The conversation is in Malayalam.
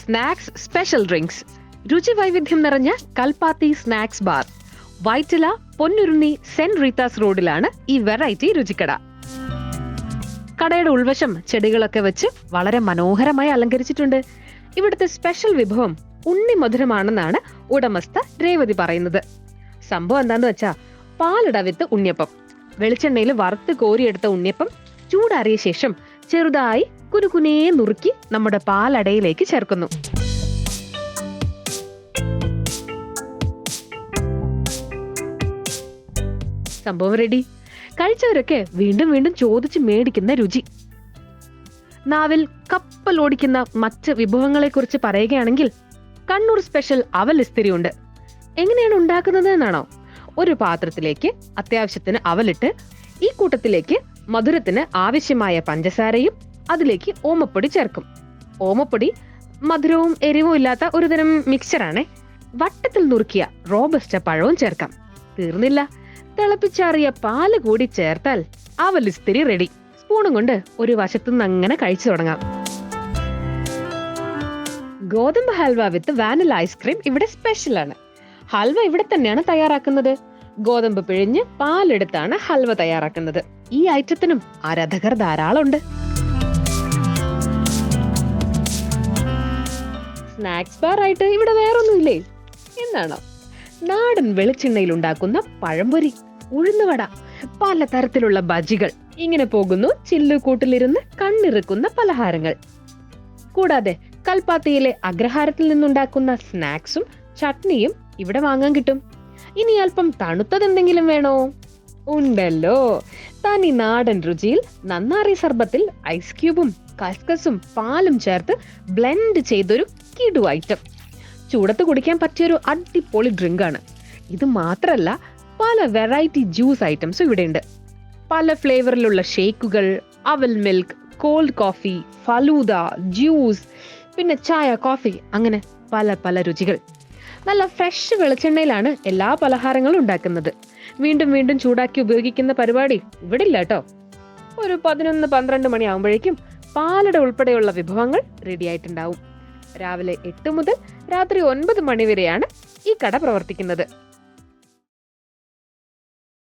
Snacks special drinks. രുചി വൈവിധ്യം നിറഞ്ഞ Kalpathi snacks bar. Vyttila, Ponnurunni, saint Rita's റോഡിലാണ് ഈ വെറൈറ്റി രുചിക്കട. കടയുടെ ഉൾവശം ചെടികളൊക്കെ വെച്ച് വളരെ മനോഹരമായി അലങ്കരിച്ചിട്ടുണ്ട്. ഇവിടുത്തെ സ്പെഷ്യൽ വിഭവം ഉണ്ണി മധുരമാണെന്നാണ് ഉടമസ്ഥ രേവതി പറയുന്നത്. സംഭവം എന്താന്ന് വെച്ചാ, പാലട വിത്ത് ഉണ്ണിയപ്പം. വെളിച്ചെണ്ണയിൽ വറുത്ത് കോരിയെടുത്ത ഉണ്ണിയപ്പം ചൂടാറിയ ശേഷം ചെറുതായി കുനുകുനേ നുറുക്കി നമ്മുടെ പാലടയിലേക്ക് ചേർക്കുന്നു. സംഭവം റെഡി. കഴിച്ചവരൊക്കെ വീണ്ടും വീണ്ടും ചോദിച്ച് മേടിക്കുന്ന രുചി. നാവിൽ കപ്പൽ ഓടിക്കുന്ന മറ്റ് വിഭവങ്ങളെ കുറിച്ച് പറയുകയാണെങ്കിൽ കണ്ണൂർ സ്പെഷ്യൽ അവൽ ഇസ്തിരിയുണ്ട്. എങ്ങനെയാണ് ഉണ്ടാക്കുന്നത് എന്നാണോ? ഒരു പാത്രത്തിലേക്ക് അത്യാവശ്യത്തിന് അവലിട്ട് ഈ കൂട്ടത്തിലേക്ക് മധുരത്തിന് ആവശ്യമായ പഞ്ചസാരയും അതിലേക്ക് ഓമപ്പൊടി ചേർക്കും. ഓമപ്പൊടി മധുരവും എരിവും ഇല്ലാത്ത ഒരു തരം മിക്സറാണ്. വട്ടത്തിൽ നുറുക്കിയ റോബസ്റ്റ പഴവും ചേർക്കാം. തീർന്നില്ല, തിളപ്പിച്ചാറിയ പാല് കൂടി ചേർത്താൽ അവലിസ്തിരി റെഡി. സ്പൂണും കൊണ്ട് ഒരു വശത്തുനിന്ന് അങ്ങനെ കഴിച്ചു തുടങ്ങാം. ഗോതമ്പ് ഹൽവ വിത്ത് വാനില ഐസ്ക്രീം ഇവിടെ സ്പെഷ്യലാണ്. ഹൽവ ഇവിടെ തന്നെയാണ് തയ്യാറാക്കുന്നത്. ഗോതമ്പ് പിഴിഞ്ഞ് പാലെടുത്താണ് ഹൽവ തയ്യാറാക്കുന്നത്. ഈ ഐറ്റത്തിനും ആരാധകർ ധാരാളം ഉണ്ട്. സ്നാക്സ് ബാർ ആയിട്ട് ഇവിടെ വേറൊന്നുമില്ലേ എന്നാണോ? നാടൻ വെളിച്ചെണ്ണയിൽ ഉണ്ടാക്കുന്ന പഴംപൊരി, ഉഴുന്നുവട, പലതരത്തിലുള്ള ബജികൾ, ഇങ്ങനെ പോകുന്നു ചില്ലുകൂട്ടിലിരുന്ന് കണ്ണിറുക്കുന്ന പലഹാരങ്ങൾ. കൂടാതെ കൽപ്പാത്തിയിലെ അഗ്രഹാരത്തിൽ നിന്നുണ്ടാക്കുന്ന സ്നാക്സും ചട്നിയും ഇവിടെ വാങ്ങാൻ കിട്ടും. ഇനി അല്പം തണുത്തതെന്തെങ്കിലും വേണോ? ഉണ്ടല്ലോ. തനി നാടൻ രുചിയിൽ നന്നാറി സർബത്തിൽ ഐസ് ക്യൂബും കസ്കസും പാലും ചേർത്ത് ബ്ലെൻഡ് ചെയ്തൊരു കിടു ഐറ്റം. ചൂടത്ത് കുടിക്കാൻ പറ്റിയൊരു അടിപൊളി ഡ്രിങ്ക് ആണ്. ഇത് മാത്രല്ല, പല വെറൈറ്റി ജ്യൂസ് ഐറ്റംസും ഇവിടെ ഉണ്ട്. പല ഫ്ലേവറിലുള്ള ഷേക്കുകൾ, അവൽ milk, cold coffee, falooda, juice, പിന്നെ ചായ, കോഫി, അങ്ങനെ പല പല രുചികൾ. നല്ല ഫ്രഷ് വെളിച്ചെണ്ണയിലാണ് എല്ലാ പലഹാരങ്ങളും ഉണ്ടാക്കുന്നത്. വീണ്ടും വീണ്ടും ചൂടാക്കി ഉപയോഗിക്കുന്ന പരിപാടി ഇവിടെ ഇല്ല കേട്ടോ. ഒരു 11-12 മണി ആകുമ്പോഴേക്കും പാലട ഉൾപ്പെടെയുള്ള വിഭവങ്ങൾ റെഡി ആയിട്ടുണ്ടാവും. രാവിലെ 8 മുതൽ രാത്രി 9 മണി വരെയാണ് ഈ കട പ്രവർത്തിക്കുന്നത്.